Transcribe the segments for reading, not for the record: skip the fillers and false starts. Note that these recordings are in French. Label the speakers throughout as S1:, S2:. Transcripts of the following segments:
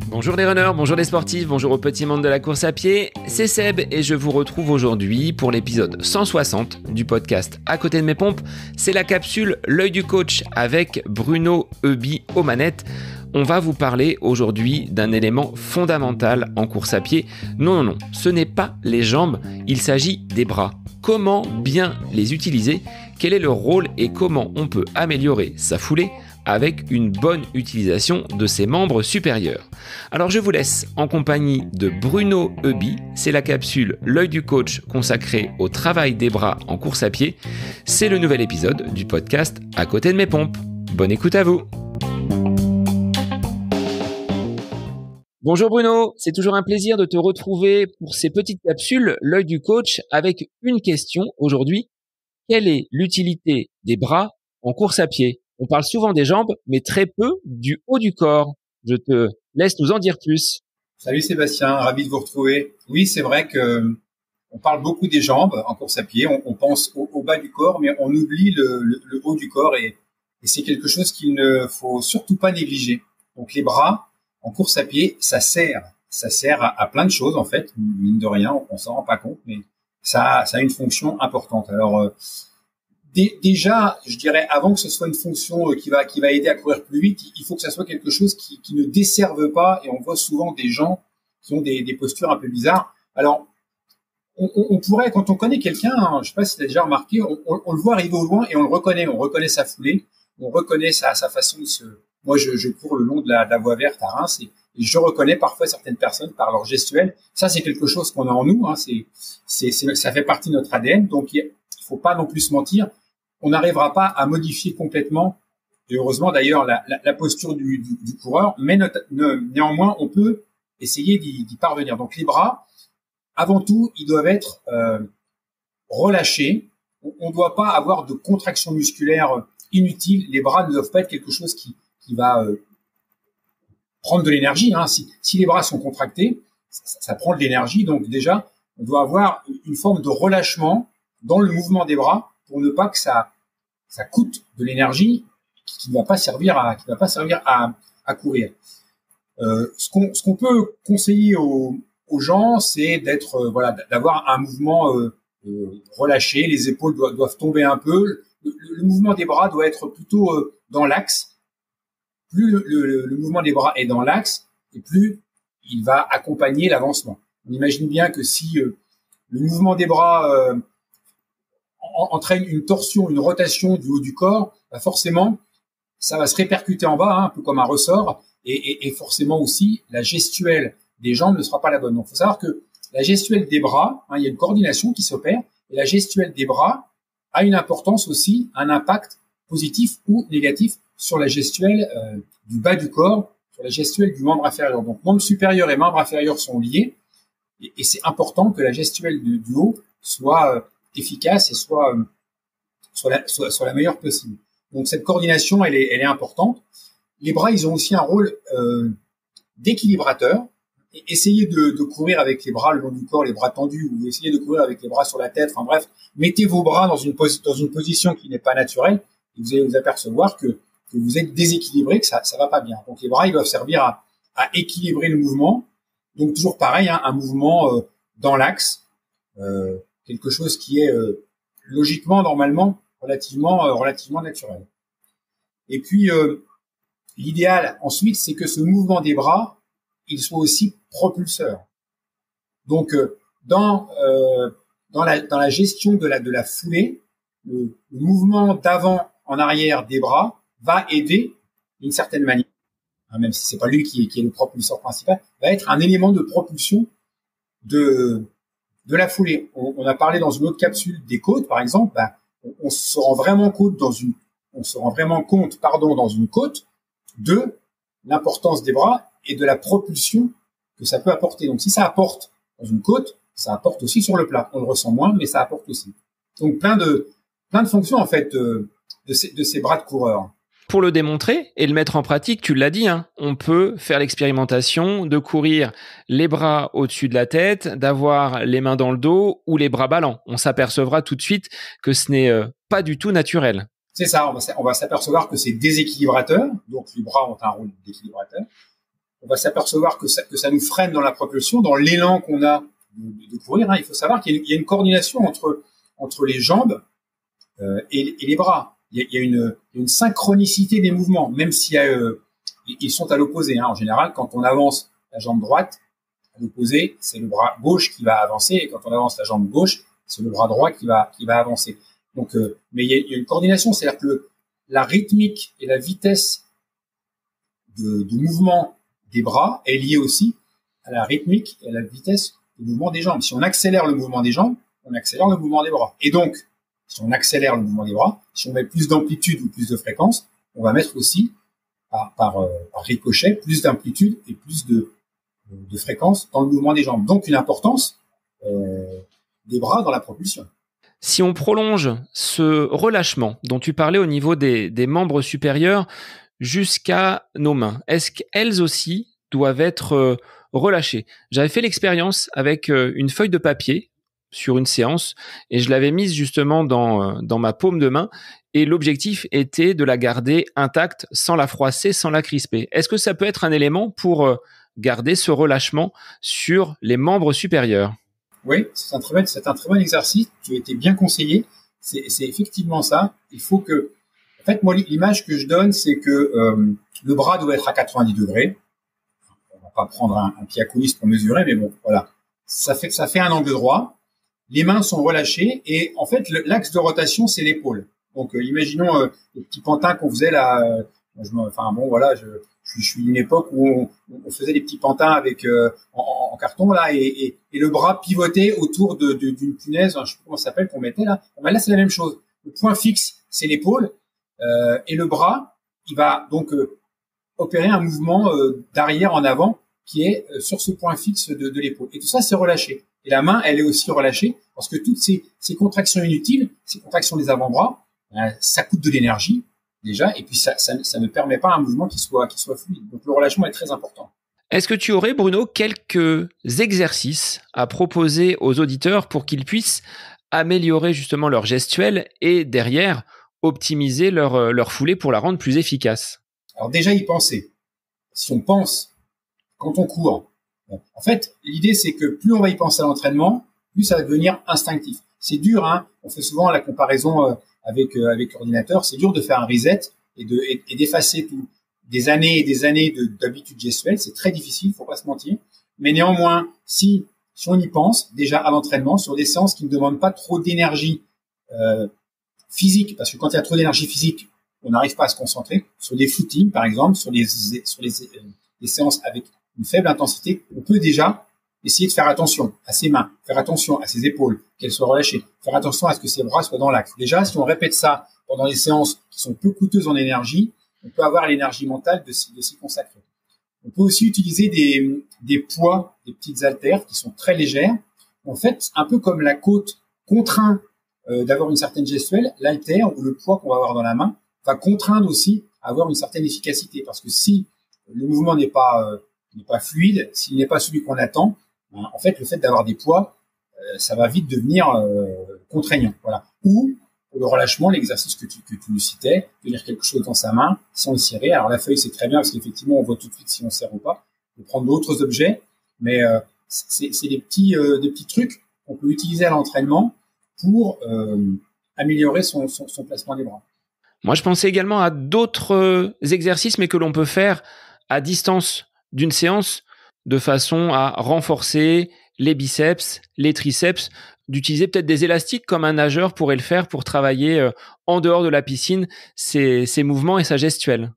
S1: Bonjour les runners, bonjour les sportifs, bonjour au petit monde de la course à pied, c'est Seb et je vous retrouve aujourd'hui pour l'épisode 160 du podcast À côté de mes pompes. C'est la capsule L'œil du coach avec Bruno Heuby aux manettes. On va vous parler aujourd'hui d'un élément fondamental en course à pied. Non, ce n'est pas les jambes, il s'agit des bras. Comment bien les utiliser? Quel est leur rôle et comment on peut améliorer sa foulée avec une bonne utilisation de ses membres supérieurs? Alors je vous laisse en compagnie de Bruno Heuby. C'est la capsule L'œil du coach consacrée au travail des bras en course à pied. C'est le nouvel épisode du podcast À côté de mes pompes. Bonne écoute à vous. Bonjour Bruno, c'est toujours un plaisir de te retrouver pour ces petites capsules L'œil du coach avec une question aujourd'hui. Quelle est l'utilité des bras en course à pied? On parle souvent des jambes, mais très peu du haut du corps. Je te laisse nous en dire plus.
S2: Salut Sébastien, ravi de vous retrouver. Oui, c'est vrai que on parle beaucoup des jambes en course à pied. On pense au bas du corps, mais on oublie le haut du corps et c'est quelque chose qu'il ne faut surtout pas négliger. Donc les bras en course à pied, ça sert à plein de choses en fait. Mine de rien, on s'en rend pas compte, mais ça a une fonction importante. Alors déjà, je dirais, avant que ce soit une fonction qui va aider à courir plus vite, il faut que ça soit quelque chose qui ne desserve pas. Et on voit souvent des gens qui ont des postures un peu bizarres. Alors, on pourrait, quand on connaît quelqu'un, hein, je sais pas si tu as déjà remarqué, on le voit arriver au loin et on le reconnaît. On reconnaît sa foulée, on reconnaît sa façon de se... Moi, je cours le long de la voie verte à Reims et je reconnais parfois certaines personnes par leur gestuelle. Ça, c'est quelque chose qu'on a en nous. Hein, ça fait partie de notre ADN. Donc, il faut pas non plus se mentir. On n'arrivera pas à modifier complètement, et heureusement d'ailleurs, la posture du coureur, mais néanmoins, on peut essayer d'y parvenir. Donc les bras, avant tout, ils doivent être relâchés. On ne doit pas avoir de contraction musculaire inutile. Les bras ne doivent pas être quelque chose qui va prendre de l'énergie. Hein. Si les bras sont contractés, ça prend de l'énergie. Donc déjà, on doit avoir une forme de relâchement dans le mouvement des bras pour ne pas que ça coûte de l'énergie qui ne va pas servir à courir. Ce qu'on peut conseiller aux gens, c'est d'avoir un mouvement relâché. Les épaules doivent tomber un peu. Le mouvement des bras doit être plutôt dans l'axe. Plus le mouvement des bras est dans l'axe, et plus il va accompagner l'avancement. On imagine bien que si le mouvement des bras entraîne une torsion, une rotation du haut du corps, bah forcément, ça va se répercuter en bas, hein, un peu comme un ressort, et forcément aussi, la gestuelle des jambes ne sera pas la bonne. Donc, il faut savoir que la gestuelle des bras, hein, il y a une coordination qui s'opère, et la gestuelle des bras a une importance aussi, un impact positif ou négatif sur la gestuelle du bas du corps, sur la gestuelle du membre inférieur. Donc, membre supérieur et membre inférieur sont liés, et c'est important que la gestuelle du haut soit efficace et soit la meilleure possible. Donc cette coordination, elle est importante. Les bras, ils ont aussi un rôle d'équilibrateur. Essayez de courir avec les bras le long du corps, les bras tendus, ou essayez de courir avec les bras sur la tête. Enfin bref, mettez vos bras dans une position qui n'est pas naturelle et vous allez vous apercevoir que vous êtes déséquilibré, que ça va pas bien. Donc les bras, ils doivent servir à équilibrer le mouvement. Donc toujours pareil, hein, un mouvement dans l'axe. Quelque chose qui est logiquement, normalement, relativement naturel. Et puis, l'idéal ensuite, c'est que ce mouvement des bras, il soit aussi propulseur. Donc, dans la gestion de la foulée, le mouvement d'avant en arrière des bras va aider d'une certaine manière, hein, même si c'est pas lui qui est le propulseur principal, va être un élément de propulsion de la foulée. On a parlé dans une autre capsule des côtes, par exemple. On se rend vraiment compte dans une côte de l'importance des bras et de la propulsion que ça peut apporter. Donc, si ça apporte dans une côte, ça apporte aussi sur le plat. On le ressent moins, mais ça apporte aussi. Donc, plein de fonctions, en fait, de ces bras de coureur.
S1: Pour le démontrer et le mettre en pratique, tu l'as dit, hein, on peut faire l'expérimentation de courir les bras au-dessus de la tête, d'avoir les mains dans le dos ou les bras ballants. On s'apercevra tout de suite que ce n'est pas du tout naturel.
S2: C'est ça, on va s'apercevoir que c'est déséquilibrateur, donc les bras ont un rôle d'équilibrateur. On va s'apercevoir que ça nous freine dans la propulsion, dans l'élan qu'on a de courir. Il faut savoir qu'il y a une coordination entre les jambes et les bras. Il y a une synchronicité des mouvements, même si ils sont à l'opposé. En général, quand on avance la jambe droite, à l'opposé, c'est le bras gauche qui va avancer, et quand on avance la jambe gauche, c'est le bras droit qui va avancer. Donc, mais il y a une coordination, c'est-à-dire que la rythmique et la vitesse de mouvement des bras est liée aussi à la rythmique et à la vitesse du mouvement des jambes. Si on accélère le mouvement des jambes, on accélère le mouvement des bras. Et donc, si on accélère le mouvement des bras, si on met plus d'amplitude ou plus de fréquence, on va mettre aussi par ricochet plus d'amplitude et plus de fréquence dans le mouvement des jambes. Donc, une importance des bras dans la propulsion.
S1: Si on prolonge ce relâchement dont tu parlais au niveau des membres supérieurs jusqu'à nos mains, est-ce qu'elles aussi doivent être relâchées? J'avais fait l'expérience avec une feuille de papier sur une séance et je l'avais mise justement dans ma paume de main et l'objectif était de la garder intacte sans la froisser, sans la crisper. Est-ce que ça peut être un élément pour garder ce relâchement sur les membres supérieurs?
S2: Oui, c'est un très bon exercice. Tu as été bien conseillé. C'est effectivement ça. Il faut que, en fait, moi, l'image que je donne, c'est que le bras doit être à 90 degrés. On va pas prendre un pied à coulisse pour mesurer, mais bon, voilà. Ça fait un angle droit. Les mains sont relâchées et en fait, l'axe de rotation, c'est l'épaule. Donc, imaginons les petits pantins qu'on faisait là. Je suis d'une époque où on faisait des petits pantins avec en carton là et le bras pivotait autour d'une punaise, je sais pas comment ça s'appelle, qu'on mettait là. Là c'est la même chose. Le point fixe c'est l'épaule et le bras il va donc opérer un mouvement d'arrière en avant qui est sur ce point fixe de l'épaule. Et tout ça c'est relâché. Et la main elle est aussi relâchée parce que toutes ces contractions inutiles, ces contractions des avant-bras, ça coûte de l'énergie. Déjà, et puis ça ne permet pas un mouvement qui soit fluide. Donc le relâchement est très important.
S1: Est-ce que tu aurais, Bruno, quelques exercices à proposer aux auditeurs pour qu'ils puissent améliorer justement leur gestuelle et derrière optimiser leur foulée pour la rendre plus efficace?
S2: Alors déjà y penser. Si on pense quand on court, en fait l'idée c'est que plus on va y penser à l'entraînement, plus ça va devenir instinctif. C'est dur, on fait souvent la comparaison avec l'ordinateur, c'est dur de faire un reset et d'effacer des années et des années d'habitudes gestuelles, c'est très difficile, faut pas se mentir. Mais néanmoins, si on y pense déjà à l'entraînement sur des séances qui ne demandent pas trop d'énergie physique, parce que quand il y a trop d'énergie physique, on n'arrive pas à se concentrer. Sur des footings, par exemple, sur les séances avec une faible intensité, on peut déjà essayer de faire attention à ses mains, faire attention à ses épaules, qu'elles soient relâchées, faire attention à ce que ses bras soient dans l'axe. Déjà, si on répète ça pendant des séances qui sont peu coûteuses en énergie, on peut avoir l'énergie mentale de s'y consacrer. On peut aussi utiliser des poids, des petites haltères qui sont très légères. En fait, un peu comme la côte contraint d'avoir une certaine gestuelle, l'haltère ou le poids qu'on va avoir dans la main va contraindre aussi à avoir une certaine efficacité. Parce que si le mouvement n'est pas fluide, s'il n'est pas celui qu'on attend, en fait, le fait d'avoir des poids, ça va vite devenir contraignant. Voilà. Ou pour le relâchement, l'exercice que tu citais, tenir quelque chose dans sa main sans le serrer. Alors la feuille, c'est très bien parce qu'effectivement, on voit tout de suite si on serre ou pas. On peut prendre d'autres objets, mais c'est des petits trucs qu'on peut utiliser à l'entraînement pour améliorer son placement des bras.
S1: Moi, je pensais également à d'autres exercices, mais que l'on peut faire à distance d'une séance de façon à renforcer les biceps, les triceps, d'utiliser peut-être des élastiques comme un nageur pourrait le faire pour travailler en dehors de la piscine ses mouvements et sa gestuelle.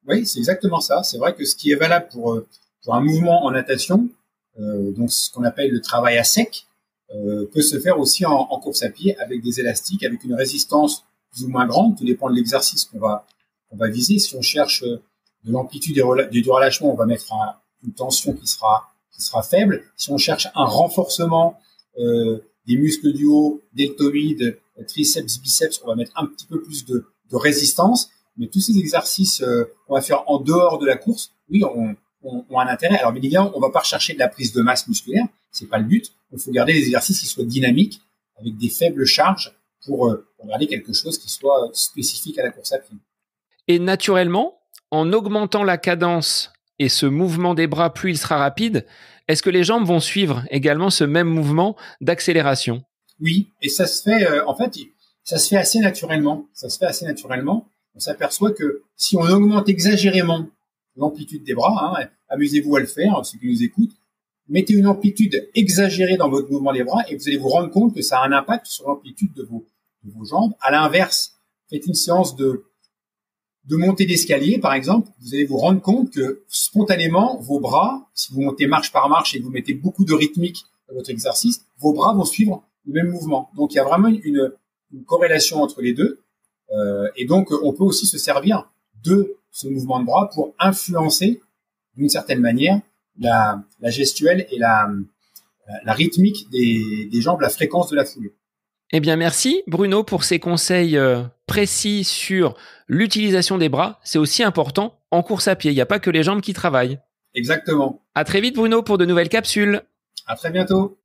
S2: Oui, c'est exactement ça. C'est vrai que ce qui est valable pour un mouvement en natation, donc ce qu'on appelle le travail à sec, peut se faire aussi en course à pied avec des élastiques, avec une résistance plus ou moins grande. Tout dépend de l'exercice qu'on va viser. Si on cherche de l'amplitude et du relâchement, on va mettre une tension qui sera faible. Si on cherche un renforcement des muscles du haut, deltoïdes, triceps, biceps, on va mettre un petit peu plus de résistance. Mais tous ces exercices qu'on va faire en dehors de la course, oui, ont un intérêt. Alors bien évidemment, on va pas rechercher de la prise de masse musculaire, c'est pas le but. Il faut garder des exercices qui soient dynamiques, avec des faibles charges pour regarder quelque chose qui soit spécifique à la course à pied.
S1: Et naturellement, en augmentant la cadence et ce mouvement des bras, plus il sera rapide, est-ce que les jambes vont suivre également ce même mouvement d'accélération ?
S2: Oui, et ça se fait, ça se fait assez naturellement. On s'aperçoit que si on augmente exagérément l'amplitude des bras, amusez-vous à le faire, ceux qui nous écoutent, mettez une amplitude exagérée dans votre mouvement des bras et vous allez vous rendre compte que ça a un impact sur l'amplitude de vos jambes. À l'inverse, faites une séance de montée d'escalier, par exemple, vous allez vous rendre compte que spontanément, vos bras, si vous montez marche par marche et que vous mettez beaucoup de rythmique dans votre exercice, vos bras vont suivre le même mouvement. Donc, il y a vraiment une corrélation entre les deux. Et donc, on peut aussi se servir de ce mouvement de bras pour influencer, d'une certaine manière, la gestuelle et la rythmique des jambes, la fréquence de la foulée.
S1: Eh bien, merci Bruno pour ces conseils précis sur l'utilisation des bras. C'est aussi important en course à pied. Il n'y a pas que les jambes qui travaillent.
S2: Exactement.
S1: À très vite Bruno pour de nouvelles capsules.
S2: À très bientôt.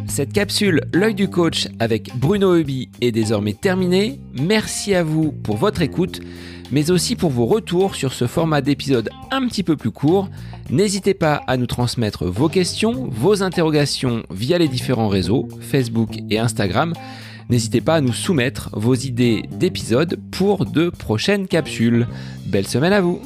S1: Cette capsule L'œil du coach avec Bruno Heuby est désormais terminée. Merci à vous pour votre écoute, mais aussi pour vos retours sur ce format d'épisode un petit peu plus court. N'hésitez pas à nous transmettre vos questions, vos interrogations via les différents réseaux, Facebook et Instagram. N'hésitez pas à nous soumettre vos idées d'épisodes pour de prochaines capsules. Belle semaine à vous!